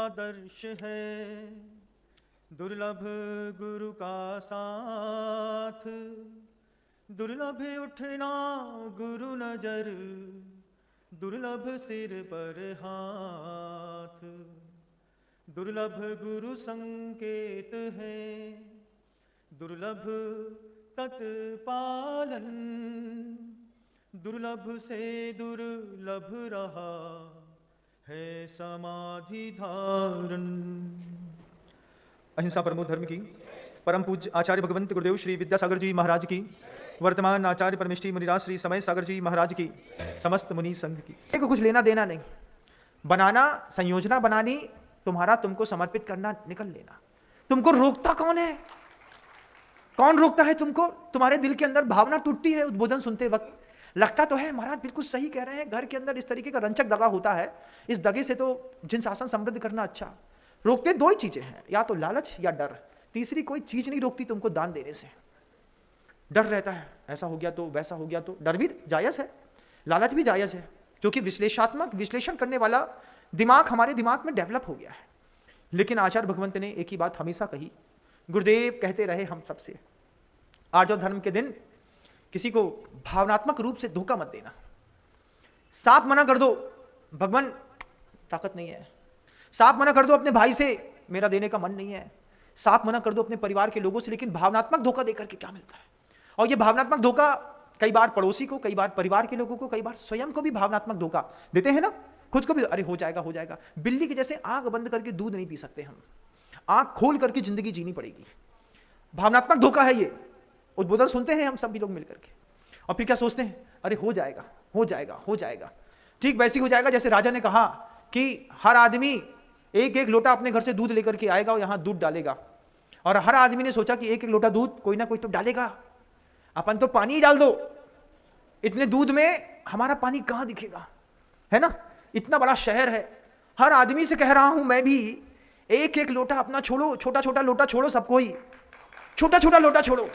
आदर्श है, दुर्लभ गुरु का साथ, दुर्लभ उठना गुरु नजर, दुर्लभ सिर पर हाथ, दुर्लभ गुरु संकेत है, दुर्लभ तत्पालन, दुर्लभ से दुर्लभ रहा है समाधि धारण। अहिंसा परमो धर्म की परम पूज्य आचार्य भगवंत गुरुदेव श्री विद्यासागर जी महाराज की, वर्तमान आचार्य परमेष्ठी मुनिराज श्री समय सागर जी महाराज की, समस्त मुनि संघ की। को कुछ लेना देना नहीं, बनाना संयोजना बनानी, तुम्हारा तुमको समर्पित करना, निकल लेना। तुमको रोकता कौन है? कौन रोकता है तुमको? तुम्हारे दिल के अंदर भावना टूटती है उद्बोधन सुनते वक्त, लगता तो है महाराज बिल्कुल सही कह रहे हैं, घर के अंदर इस तरीके का रंचक दगा होता है, इस दगे से तो जिन शासन समृद्ध करना अच्छा। रोकते दो ही चीजें हैं, या तो लालच या डर, तीसरी कोई चीज नहीं रोकती तुमको दान देने से। डर रहता है, ऐसा हो गया तो वैसा हो गया तो। डर भी जायज है, लालच भी जायज है, क्योंकि विश्लेषात्मक विश्लेषण करने वाला दिमाग हमारे दिमाग में डेवलप हो गया है। लेकिन आचार्य भगवंत ने एक ही बात हमेशा कही, गुरुदेव कहते रहे हम सबसे, आर्य धर्म के दिन किसी को भावनात्मक रूप से धोखा मत देना। साफ मना कर दो, भगवान ताकत नहीं है। साफ मना कर दो अपने भाई से, मेरा देने का मन नहीं है। साफ मना कर दो अपने परिवार के लोगों से, लेकिन भावनात्मक धोखा देकर के क्या मिलता है? और ये भावनात्मक धोखा कई बार पड़ोसी को, कई बार परिवार के लोगों को, कई बार स्वयं को भी भावनात्मक धोखा देते हैं ना, खुद को भी। अरे हो जाएगा हो जाएगा। बिल्ली के जैसे आंख बंद करके दूध नहीं पी सकते हम, आंख खोल करके जिंदगी जीनी पड़ेगी। भावनात्मक धोखा है ये। उद्बोधन सुनते हैं हम सभी लोग मिलकर के, और फिर क्या सोचते हैं? अरे हो जाएगा हो जाएगा हो जाएगा। ठीक वैसे ही हो जाएगा जैसे राजा ने कहा कि हर आदमी एक एक लोटा अपने घर से दूध लेकर के आएगा और यहां दूध डालेगा, और हर आदमी ने सोचा कि एक एक लोटा दूध कोई ना कोई तो डालेगा, अपन तो पानी ही डाल दो, इतने दूध में हमारा पानी कहां दिखेगा, है ना? इतना बड़ा शहर है, हर आदमी से कह रहा हूं मैं भी, एक एक लोटा अपना छोड़ो, छोटा छोटा लोटा छोड़ो, सबको ही छोटा छोटा लोटा छोड़ो।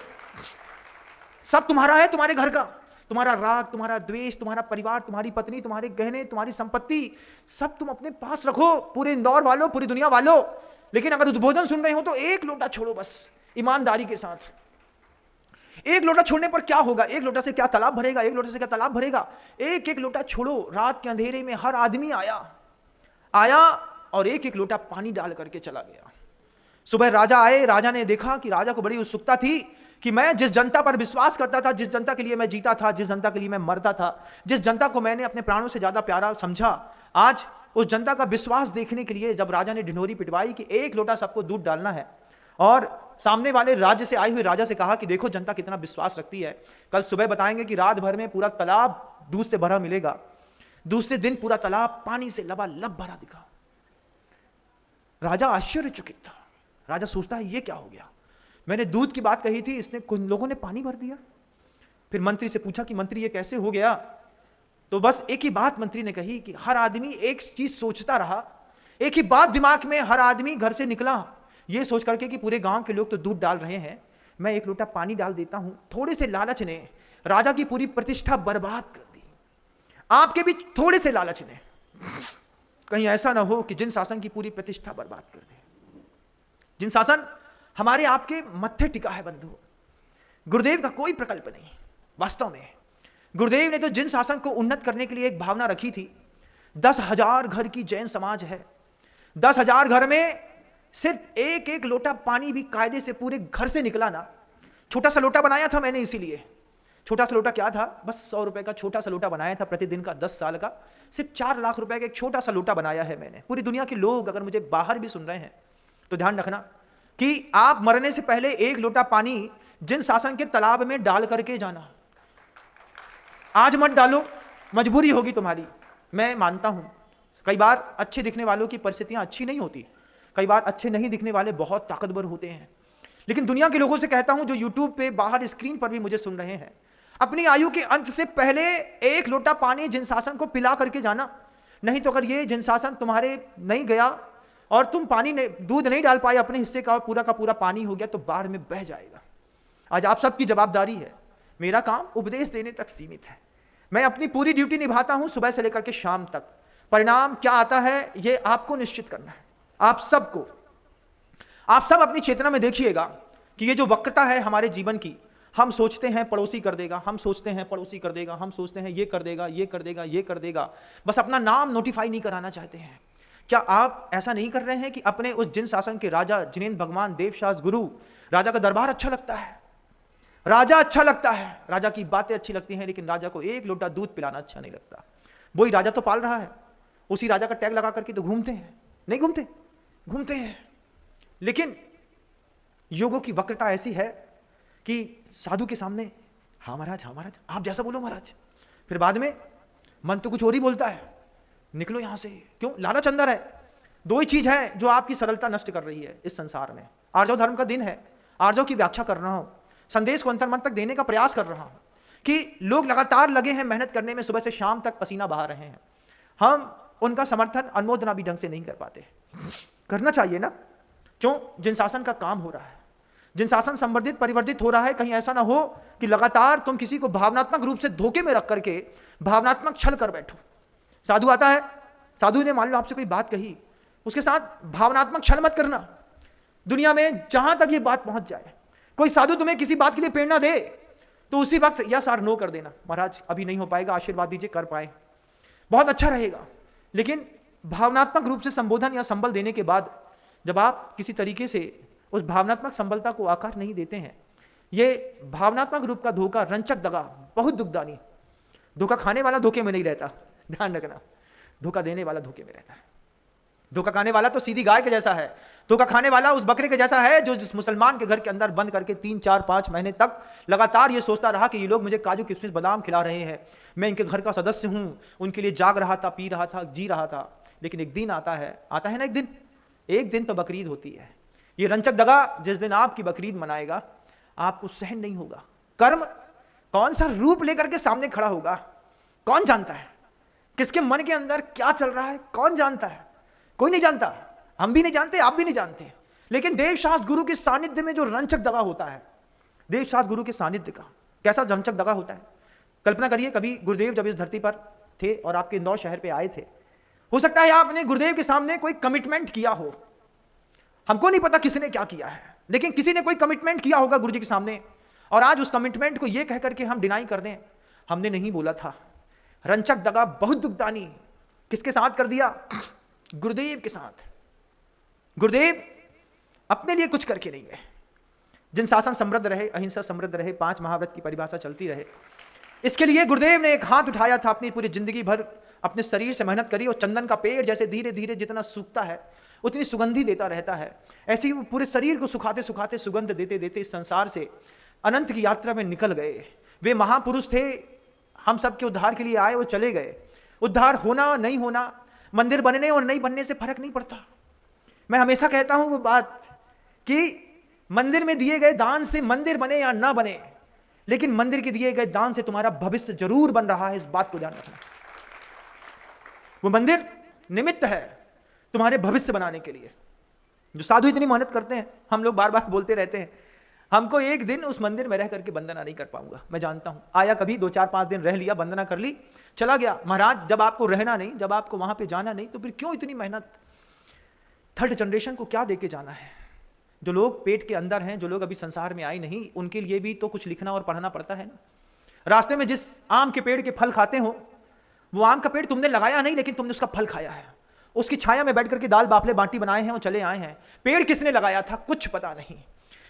सब तुम्हारा है, तुम्हारे घर का, तुम्हारा राग, तुम्हारा द्वेष, तुम्हारा परिवार, तुम्हारी पत्नी, तुम्हारे गहने, तुम्हारी संपत्ति, सब तुम अपने पास रखो, पूरे इंदौर वालों, पूरी दुनिया वालों। लेकिन अगर उद्बोधन सुन रहे हो तो एक लोटा छोड़ो बस, ईमानदारी के साथ। एक लोटा छोड़ने पर क्या होगा? एक लोटा से क्या तालाब भरेगा? एक लोटे से क्या तालाब भरेगा? एक एक लोटा छोड़ो। रात के अंधेरे में हर आदमी आया और एक एक लोटा पानी डाल करके चला गया। सुबह राजा आए, राजा ने देखा कि राजा को बड़ी उत्सुकता थी कि मैं जिस जनता पर विश्वास करता था, जिस जनता के लिए मैं जीता था, जिस जनता के लिए मैं मरता था, जिस जनता को मैंने अपने प्राणों से ज्यादा प्यारा समझा, आज उस जनता का विश्वास देखने के लिए जब राजा ने ढिंढोरी पिटवाई कि एक लोटा सबको दूध डालना है, और सामने वाले राज्य से आई हुई राजा से कहा कि देखो जनता कितना विश्वास रखती है, कल सुबह बताएंगे कि रात भर में पूरा तालाब दूध से भरा मिलेगा। दूसरे दिन पूरा तालाब पानी से लबालब भरा दिखा। राजा आश्चर्यचकित था। राजा सोचता है ये क्या हो गया, मैंने दूध की बात कही थी, इसने कुछ लोगों ने पानी भर दिया। फिर मंत्री से पूछा कि मंत्री ये कैसे हो गया? तो बस एक ही बात मंत्री ने कही कि हर आदमी एक चीज सोचता रहा, एक ही बात दिमाग में, हर आदमी घर से निकला ये सोच करके कि पूरे गांव के लोग तो दूध डाल रहे हैं, मैं एक लोटा पानी डाल देता हूं। थोड़े से लालच ने राजा की पूरी प्रतिष्ठा बर्बाद कर दी। आपके भी थोड़े से लालच ने, कहीं ऐसा ना हो कि जिन शासन की पूरी प्रतिष्ठा बर्बाद कर दे। जिन शासन हमारे आपके मत्थे टिका है बंधु, गुरुदेव का कोई प्रकल्प नहीं। वास्तव में गुरुदेव ने तो जिन शासन को उन्नत करने के लिए एक भावना रखी थी, 10,000 घर की जैन समाज है, 10,000 घर में सिर्फ एक एक लोटा पानी भी कायदे से पूरे घर से निकला ना। छोटा सा लोटा बनाया था मैंने, इसीलिए छोटा सा लोटा क्या था, बस 100 रुपए का छोटा सा लोटा बनाया था, प्रतिदिन का 10 साल का, सिर्फ 4 लाख रुपए का एक छोटा सा लोटा बनाया है मैंने। पूरी दुनिया के लोग अगर मुझे बाहर भी सुन रहे हैं तो ध्यान रखना कि आप मरने से पहले एक लोटा पानी जिन शासन के तालाब में डाल करके जाना। आज मत डालो, मजबूरी होगी तुम्हारी। मैं मानता हूं कई बार अच्छे दिखने वालों की परिस्थितियां अच्छी नहीं होती, कई बार अच्छे नहीं दिखने वाले बहुत ताकतवर होते हैं। लेकिन दुनिया के लोगों से कहता हूं जो यूट्यूब पे बाहर स्क्रीन पर भी मुझे सुन रहे हैं, अपनी आयु के अंत से पहले एक लोटा पानी जिन शासन को पिला करके जाना। नहीं तो अगर ये जिन शासन तुम्हारे नहीं गया और तुम पानी दूध नहीं डाल पाए अपने हिस्से का पूरा पानी हो गया तो बाढ़ में बह जाएगा। आज आप सबकी जवाबदारी है, मेरा काम उपदेश देने तक सीमित है। मैं अपनी पूरी ड्यूटी निभाता हूं सुबह से लेकर के शाम तक। परिणाम क्या आता है ये आपको निश्चित करना है। आप सब अपनी चेतना में देखिएगा कि ये जो वक्रता है हमारे जीवन की, हम सोचते हैं पड़ोसी कर देगा, हम सोचते हैं पड़ोसी कर देगा, हम सोचते हैं ये कर देगा, ये कर देगा, ये कर देगा, बस अपना नाम नोटिफाई नहीं कराना चाहते हैं। क्या आप ऐसा नहीं कर रहे हैं कि अपने उस जिन शासन के राजा, जिनेंद्र भगवान, देवशास गुरु, राजा का दरबार अच्छा लगता है, राजा अच्छा लगता है, राजा की बातें अच्छी लगती हैं, लेकिन राजा को एक लोटा दूध पिलाना अच्छा नहीं लगता। वही राजा तो पाल रहा है, उसी राजा का टैग लगा करके तो घूमते हैं, नहीं घूमते? घूमते हैं। लेकिन योगों की वक्रता ऐसी है कि साधु के सामने हाँ महाराज, हाँ महाराज, आप जैसा बोलो महाराज, फिर बाद में मन तो कुछ और ही बोलता है, निकलो यहां से। क्यों? लालच अंदर है। दो ही चीज है जो आपकी सरलता नष्ट कर रही है इस संसार में। आर्जव धर्म का दिन है, आर्जव की व्याख्या कर रहा हूं, संदेश को अंतर्मन तक देने का प्रयास कर रहा हूं कि लोग लगातार लगे हैं मेहनत करने में, सुबह से शाम तक पसीना बहा रहे हैं, हम उनका समर्थन अनुमोदना भी ढंग से नहीं कर पाते। करना चाहिए ना? क्यों? जिन शासन का काम हो रहा है, जिन शासन संवर्धित परिवर्धित हो रहा है, कहीं ऐसा ना हो कि लगातार तुम किसी को भावनात्मक रूप से धोखे में रख करके भावनात्मक छल कर बैठो। साधु आता है, साधु ने मान लो आपसे कोई बात कही, उसके साथ भावनात्मक छल मत करना। दुनिया में जहां तक ये बात पहुंच जाए, कोई साधु तुम्हें किसी बात के लिए प्रेरणा दे तो उसी वक्त यस और नो कर देना, महाराज अभी नहीं हो पाएगा, आशीर्वाद दीजिए, कर पाए, बहुत अच्छा रहेगा। लेकिन भावनात्मक रूप से संबोधन या संबल देने के बाद जब आप किसी तरीके से उस भावनात्मक संबलता को आकार नहीं देते हैं, ये भावनात्मक रूप का धोखा, रंचक दगा बहुत दुखदानी। धोखा खाने वाला धोखे में नहीं रहता, ध्यान रखना, धोखा देने वाला धोखे में रहता है। धोखा खाने वाला तो सीधी गाय के जैसा है, धोखा खाने वाला उस बकरे के जैसा है जो जिस मुसलमान के घर के अंदर बंद करके 3, 4, 5 महीने तक लगातार ये सोचता रहा कि ये लोग मुझे काजू किशमिश बादाम खिला रहे हैं, मैं इनके घर का सदस्य हूं, उनके लिए जाग रहा था, पी रहा था, जी रहा था। लेकिन एक दिन आता है ना, एक दिन तो बकरीद होती है। ये रंचक दगा जिस दिन आपकी बकरीद मनाएगा, आपको सहन नहीं होगा। कर्म कौन सा रूप लेकर के सामने खड़ा होगा, कौन जानता है? किसके मन के अंदर क्या चल रहा है, कौन जानता है? कोई नहीं जानता, हम भी नहीं जानते, आप भी नहीं जानते। लेकिन देवशास्त्र गुरु के सानिध्य में जो रंचक दगा होता है, देवशास्त्र गुरु के सानिध्य का कैसा रंचक दगा होता है, कल्पना करिए कभी गुरुदेव जब इस धरती पर थे और आपके इंदौर शहर पे आए थे, हो सकता है आपने गुरुदेव के सामने कोई कमिटमेंट किया हो, हमको नहीं पता किसने क्या किया है, लेकिन किसी ने कोई कमिटमेंट किया होगा गुरु जी के सामने, और आज उस कमिटमेंट को यह कह करके हम डिनाई कर दें, हमने नहीं बोला था। रंचक दगा बहुत दुखदानी। किसके साथ कर दिया? गुरुदेव के साथ। गुरुदेव अपने लिए कुछ करके नहीं गए। जिन शासन समृद्ध रहे, अहिंसा समृद्ध रहे, 5 महाव्रत की परिभाषा चलती रहे, इसके लिए गुरुदेव ने एक हाथ उठाया था, अपनी पूरी जिंदगी भर अपने शरीर से मेहनत करी, और चंदन का पेड़ जैसे धीरे धीरे जितना सूखता है उतनी सुगंधी देता रहता है, ऐसे ही वो पूरे शरीर को सुखाते सुखाते सुगंध देते देते इस संसार से अनंत की यात्रा में निकल गए। वे महापुरुष थे, हम सबके उद्धार के लिए आए, वो चले गए। उद्धार होना नहीं होना, मंदिर बनने और नहीं बनने से फर्क नहीं पड़ता। मैं हमेशा कहता हूं वो बात कि मंदिर में दिए गए दान से मंदिर बने या ना बने, लेकिन मंदिर के दिए गए दान से तुम्हारा भविष्य जरूर बन रहा है, इस बात को ध्यान रखना। वो मंदिर निमित्त है तुम्हारे भविष्य बनाने के लिए। जो साधु इतनी मेहनत करते हैं, हम लोग बार बार बोलते रहते हैं, हमको एक दिन उस मंदिर में रह करके वंदना नहीं कर पाऊंगा, मैं जानता हूं। आया कभी 2, 4, 5 दिन रह लिया, वंदना कर ली, चला गया। महाराज जब आपको रहना नहीं, जब आपको वहां पे जाना नहीं, तो फिर क्यों इतनी मेहनत? थर्ड जनरेशन को क्या देके जाना है? जो लोग पेट के अंदर हैं, जो लोग अभी संसार में आए नहीं, उनके लिए भी तो कुछ लिखना और पढ़ना पड़ता है ना। रास्ते में जिस आम के पेड़ के फल खाते हो, वो आम का पेड़ तुमने लगाया नहीं, लेकिन तुमने उसका फल खाया है। उसकी छाया में बैठ करके दाल बाफले बाटी बनाए हैं और चले आए हैं। पेड़ किसने लगाया था, कुछ पता नहीं।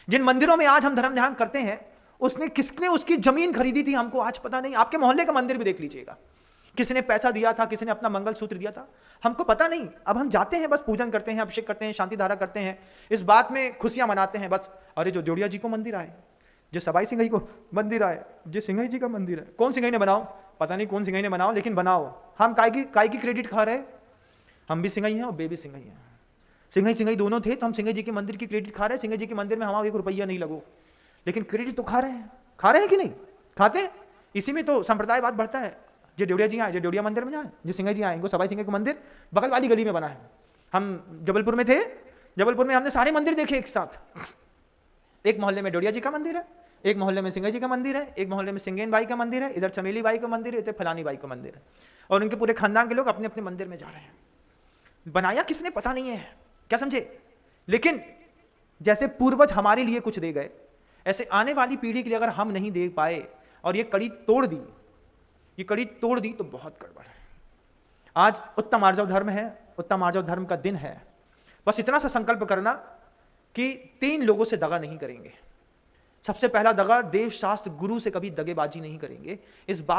जिन मंदिरों में आज हम धर्म ध्यान करते हैं, उसने किसने उसकी जमीन खरीदी थी, हमको आज पता नहीं। आपके मोहल्ले का मंदिर भी देख लीजिएगा, किसने पैसा दिया था, किसने अपना मंगलसूत्र दिया था, हमको पता नहीं। अब हम जाते हैं, बस पूजन करते हैं, अभिषेक करते हैं, शांति धारा करते हैं, इस बात में खुशियां मनाते हैं बस। अरे जो जोड़िया जी को मंदिर आए, जो सबाई सिंघई को मंदिर आए, जो सिंघई जी का मंदिर है, कौन सिंघई ने बनाओ, पता नहीं कौन सिंघई ने बनाओ, लेकिन बनाओ। हम काय की क्रेडिट खा रहे? हम भी सिंघई हैं और बे भी सिंघई हैं। सिंघई दोनों थे, तो हम सिंघई जी के मंदिर की क्रेडिट खा रहे हैं। सिंघई जी के मंदिर में हमारा 1 रुपया नहीं लगो, लेकिन क्रेडिट तो खा रहे हैं कि नहीं? खाते हैं। इसी में तो संप्रदायवाद बढ़ता है। जो ड्योड़िया जी आए, जो ड्योड़िया मंदिर में जाए, जो सिंघई जी आए, सबाई सिंघई का मंदिर बगल वाली गली में बना है। हम जबलपुर में थे, जबलपुर में हमने सारे मंदिर देखे एक साथ। एक मोहल्ले में ड्योड़िया जी का मंदिर है, एक मोहल्ले में सिंघई जी का मंदिर है, एक मोहल्ले में सिंगेन बाई का मंदिर है, इधर चमेली बाई का मंदिर है, इधर फलानी बाई का मंदिर है, और उनके पूरे खानदान के लोग अपने अपने मंदिर में जा रहे हैं। बनाया किसने पता नहीं है, क्या समझे? लेकिन जैसे पूर्वज हमारे लिए कुछ दे गए, ऐसे आने वाली पीढ़ी के लिए अगर हम नहीं दे पाए और ये कड़ी तोड़ दी, ये कड़ी तोड़ दी तो बहुत गड़बड़ है। आज उत्तम आर्जव धर्म है, उत्तम आर्जव धर्म का दिन है। बस इतना सा संकल्प करना कि 3 लोगों से दगा नहीं करेंगे। सबसे पहला दगा, देव शास्त्र गुरु से कभी दगेबाजी नहीं करेंगे। इस बात